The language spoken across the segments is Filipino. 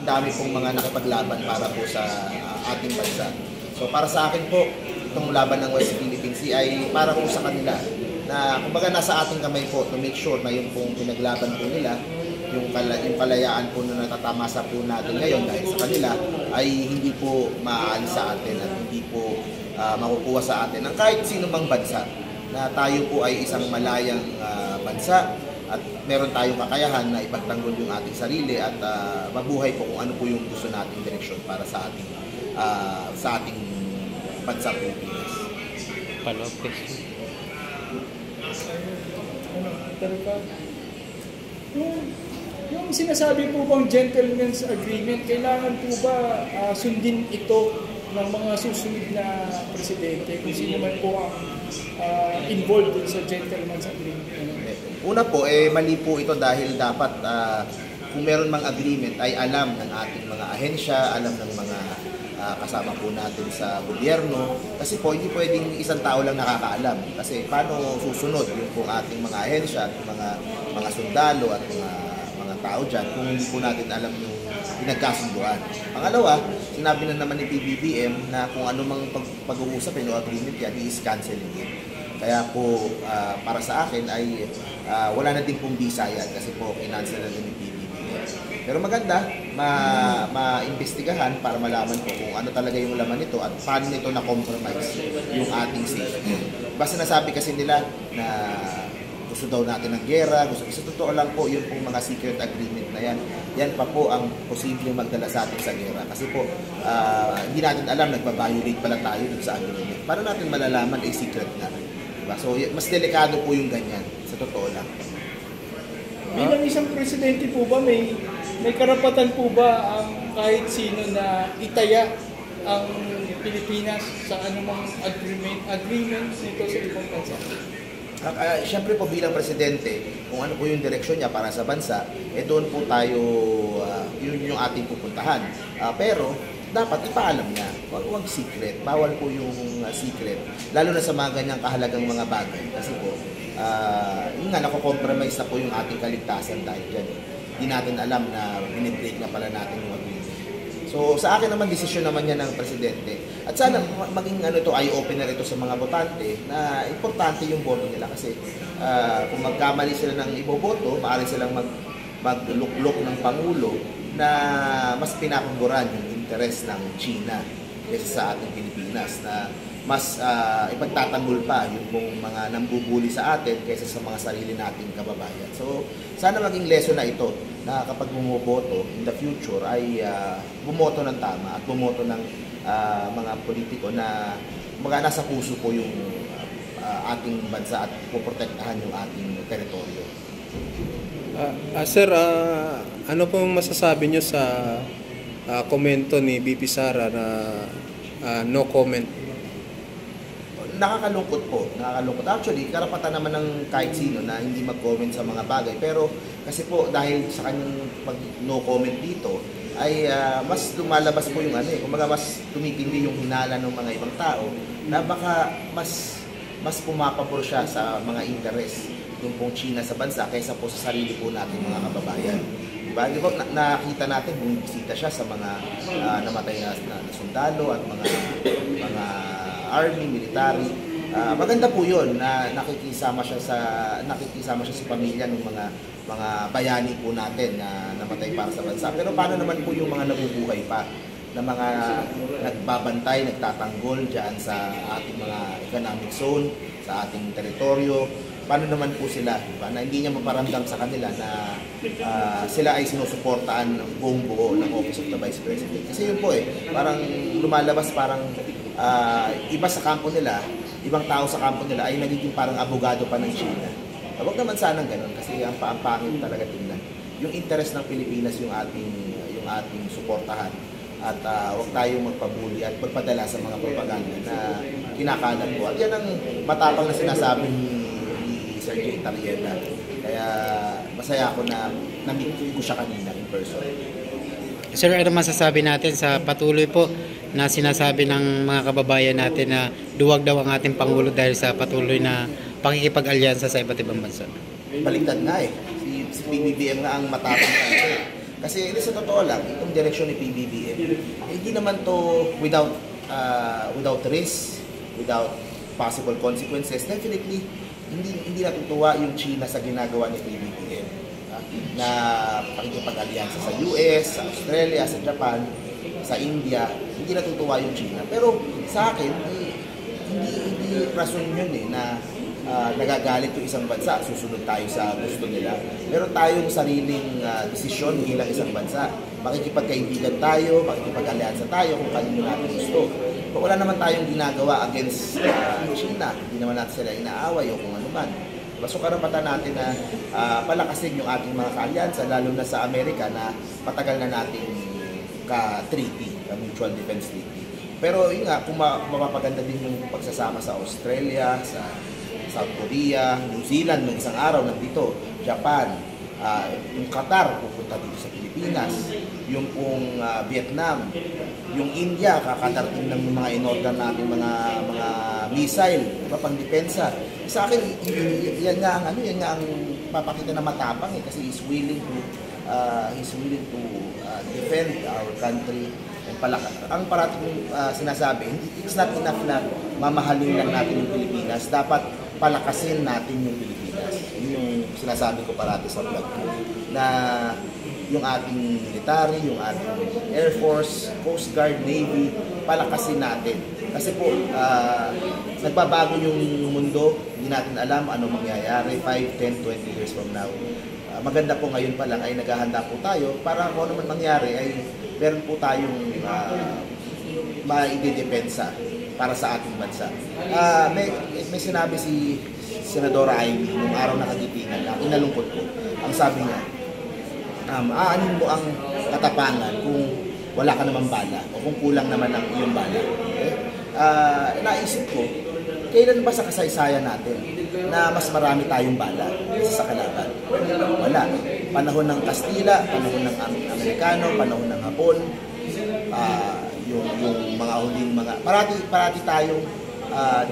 dami pong mga nakipaglaban para po sa ating bansa. So para sa akin po, itong laban ng West Philippine Sea ay para po sa kanila na kumbaga nasa ating kamay po to make sure na yung pong pinaglaban po nila, yung kalayaan po na natatamasa po natin ngayon dahil sa kanila ay hindi po maaalis sa atin at hindi po makukuha sa atin ng kahit sino mang bansa, na tayo po ay isang malayang bansa at meron tayong kakayahan na ipagtanggol yung ating sarili at mabuhay po kung ano po yung gusto nating direksyon para sa ating bansa Pilipinas. Follow-up question. Yung sinasabi po bang gentleman's agreement, kailangan po ba sundin ito ng mga susunod na presidente kung sino man po ang involved sa gentleman's agreement? Una po, mali po ito dahil dapat kung meron mang agreement ay alam ng ating mga ahensya, alam ng mga kasama po natin sa gobyerno. Kasi po, hindi pwedeng isang tao lang nakakaalam. Kasi paano susunod yung po ating mga ahensya, at mga sundalo at mga tao dyan kung hindi po natin alam yung pinagkasunduan. Pangalawa, sinabi na naman ni PBBM na kung ano mang pag-uusap o agreement yan, he is canceling it. Kaya po, para sa akin ay wala na din pong visa yan kasi po kinancel na din ni PBBM. Pero maganda, ma-imbestigahan para malaman po kung ano talaga yung laman nito at paano nito na-compromise yung ating safety. Basta nasabi kasi nila na gusto daw natin ng gera, sa totoo lang po, yun pong mga secret agreement na yan, yan pa po ang posibleng magdala sa atin sa gera. Kasi po, hindi natin alam, nagbabiolate pala tayo dun sa agreement. Paano natin malalaman ay secret na? Diba? So, mas delikado po yung ganyan, sa totoo lang. Bilang isang presidente po ba, may karapatan po ba ang kahit sino na itaya ang Pilipinas sa anumang agreement nito sa ibang bansa? Siyempre po bilang presidente, kung ano po yung direksyon niya para sa bansa, doon po tayo, yun yung ating pupuntahan. Pero dapat ipaalam niya, huwag secret, bawal po yung secret, lalo na sa mga ganyang kahalagang mga bagay. Kasi po, yun nga, nakokompromise na po yung ating kaligtasan dahil dyan. Hindi natin alam na binibreak na pala natin yung agreement. So sa akin naman, desisyon naman yan ng presidente. At sana maging eye-opener ito sa mga botante na importante yung boto nila kasi kung magkamali sila ng iboboto, maaari silang magluklok ng Pangulo na mas pinapangguran yung interes ng China kaysa sa ating Pilipinas, na mas ipagtatanggol pa yung mga nambubuli sa atin kaysa sa mga sarili nating kababayan. So sana maging lesson na ito na kapag bumoboto in the future ay bumoto ng tama at bumoto ng mga politiko na nasa puso po yung ating bansa at poprotektahan yung ating teritoryo. Sir, ano pong masasabi nyo sa komento ni BP Sara na no comment? Nakakalungkot po, nakakalungkot. Actually, karapatan naman ng kahit sino na hindi mag-comment sa mga bagay. Pero kasi po dahil sa kanyang no comment dito, ay mas lumalabas po yung kumbaga mas tumitindi yung hinala ng mga ibang tao na baka mas pumapabor siya sa mga interes ng pong China sa bansa kaysa po sa sarili po natin mga kababayan. Diba? Diba, nakita natin bumisita siya sa mga namatay na sundalo at mga army, military. Maganda po 'yon na nakikisama siya sa pamilya ng mga bayani po natin na namatay para sa bansa. Pero paano naman po yung mga nabubuhay pa na mga nagbabantay, nagtatanggol diyan sa ating mga economic zone, sa ating teritoryo? Paano naman po sila, diba? Na hindi niya maparamdam sa kanila na sila ay sinusuportaan ng buong buo ng Office of the Vice President. Kasi yun po parang lumalabas parang iba sa kampo nila, ibang tao sa kampo nila ay nagiging parang abogado pa ng China. Huwag naman sanang ganun kasi ang pangit talaga tingnan. Yung interest ng Pilipinas yung ating suportahan at huwag tayong magpabuli at magpadala sa mga propaganda na kinakalat po. At yan ang matapang na sinasabi ni Sir Jay Tariela. Kaya masaya ako na na-meet ko siya kanina in person. Sir, ano masasabi natin sa patuloy po na sinasabi ng mga kababayan natin na duwag daw ang ating Pangulo dahil sa patuloy na pakikipag-alyansa sa iba't ibang bansa? Baliktad nga Si PBBM nga ang matapang kanito. Kasi sa totoo lang, itong direksyon ni PBBM, hindi naman to without risk, without possible consequences. Definitely, hindi natutuwa yung China sa ginagawa ni PBBM. Na pakikipag-alyansa sa US, sa Australia, sa Japan, sa India, hindi natutuwa yung China. Pero sa akin, hindi rason yun na nagagalit yung isang bansa, susunod tayo sa gusto nila. Meron tayong sariling desisyon bilang isang bansa. Makikipagkaibigan tayo, makikipag-alyansa tayo kung kanino natin gusto. Pero wala naman tayong ginagawa against China. Hindi naman natin sila inaaway o kung ano man. So karapatan natin na palakasin yung ating mga kaalyansa, lalo na sa Amerika na matagal na nating ka-treaty, ka-mutual defense treaty. Pero yun nga, kung mapapaganda din yung pagsasama sa Australia, sa South Korea, New Zealand, ng isang araw nandito, Japan, yung Qatar, pupunta dito sa Pilipinas, yung pong Vietnam, yung India, kakadating ng mga in-order natin mga missile, pang depensa. Sa akin, yan nga ang papakita na matapang kasi he's willing to defend our country. Ang parating sinasabi, it's not enough na mamahalin lang natin yung Pilipinas, dapat palakasin natin yung Pilipinas. Yun yung sinasabi ko parati sa vlog ko, na yung ating military, yung ating Air Force, Coast Guard, Navy, palakasin natin. Kasi po, nagbabago yung mundo, hindi natin alam ano mangyayari 5, 10, 20 years from now. Maganda po ngayon pa lang ay naghahanda po tayo para kung ano man mangyari ay meron po tayong maidedepensa para sa ating bansa. May sinabi si Senadora Amy nung araw na kagipingan na inalungkot ko. Ang sabi niya, aanin mo ang katapangan kung wala ka naman bala o kung kulang naman ang iyong bala. Okay? Naisip ko, kailan ba sa kasaysayan natin na mas marami tayong bala sa kalaban? Wala. Panahon ng Kastila, panahon ng Amerikano, panahon ng Hapon, yung mga huling parati tayong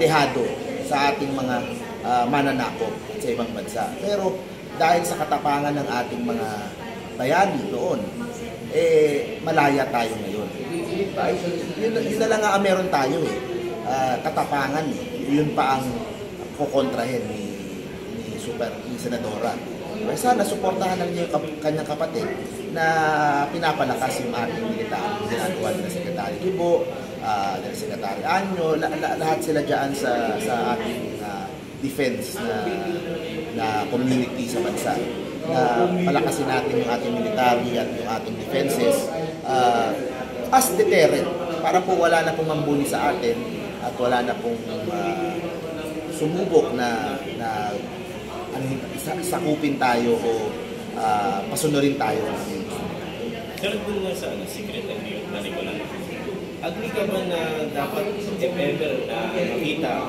dehado sa ating mga mananakop sa ibang bansa. Pero dahil sa katapangan ng ating mga bayani doon, malaya tayo ngayon. Yun na lang nga meron tayo katapangan. Yun pa ang kukontrahin ni Senadora. Sana suportahan lang niya yung kanyang kapatid na pinapalakas yung ating militar. Ginagawa nila Secretary Kibo, nila Secretary Anyo, lahat sila dyan sa ating defense na community sa bansa. Na palakasin natin yung ating military at yung ating defenses as deterrent para po wala na pong mambuli sa atin at wala na pong sumubok na sakupin tayo o pasunurin tayo. Sir, dun nga sa secret agreement na Nicola, agree ka ba na dapat if ever na makita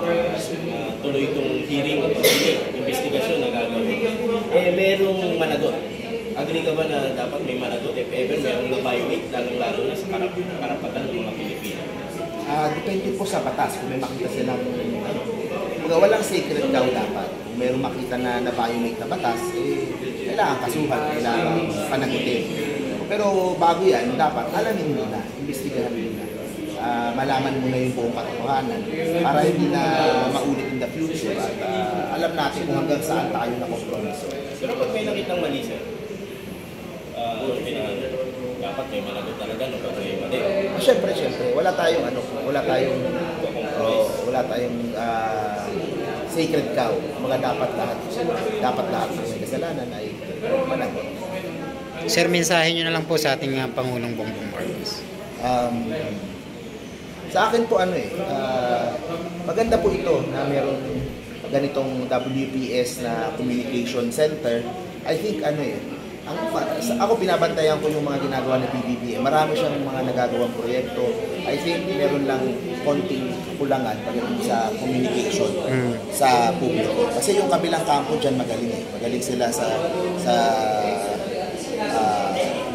tuloy itong hearing o investigasyon na gagawin, merong managot? Agree ka ba na dapat may managot if ever merong na-violate, lalong-lalo na sa karapatan ng mga Pilipino? Depende po sa batas. Kung may makita silang walang secret daw dapat. Kung mayroong makita na na-violate na batas, kailangan kasuhan, kailangan panagutin. Pero bago yan, dapat alamin muna, imbestigahan muna. Malaman muna yung buong katotohanan para hindi na maulit in the future at alam natin kung hanggang saan tayo na kompromiso. Pero pag may nakitang mali, sir, dapat may managot talaga no pag may mali. Siyempre, wala tayong sacred cow. Mga dapat lahat ng may kasalanan ay managot. Sir, mensahe nyo na lang po sa ating Pangulong Bongbong Marcos. Sa akin po maganda po ito na meron ganitong WPS na communication center. I think ako binabantayan ko yung mga ginagawa ng PBBM. Marami siyang mga nagagawang proyekto. I think meron lang konting kulangan pagdating sa communication sa publiko. Kasi yung kabilang kampo dyan magaling. Magaling sila sa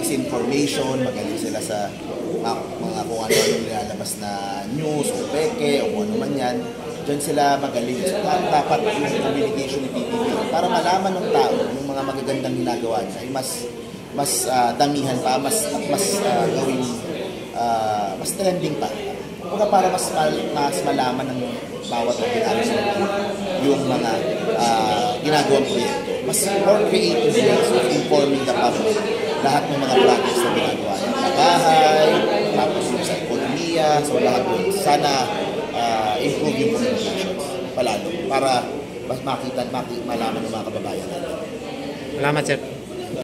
disinformation, magaling sila sa mga kung ano nilalabas na news o peke o kung ano man yan. Diyan sila magaling. So, dapat yung communication ni PBB para malaman ng tao yung mga magagandang ginagawa niya ay mas mas damihan pa, mas gawing mas trending pa. Kumbaga para mas malaman ng bawat organization yung mga ginagawang proyekto. Mas more creative ways of informing the public lahat ng mga projects na ginagawa ng bahay, tapos yung sa ekonomiya, so lahat yun. Sana improve yung communications palalo para mas makita at malaman ng mga kababayan natin. Salamat, sir.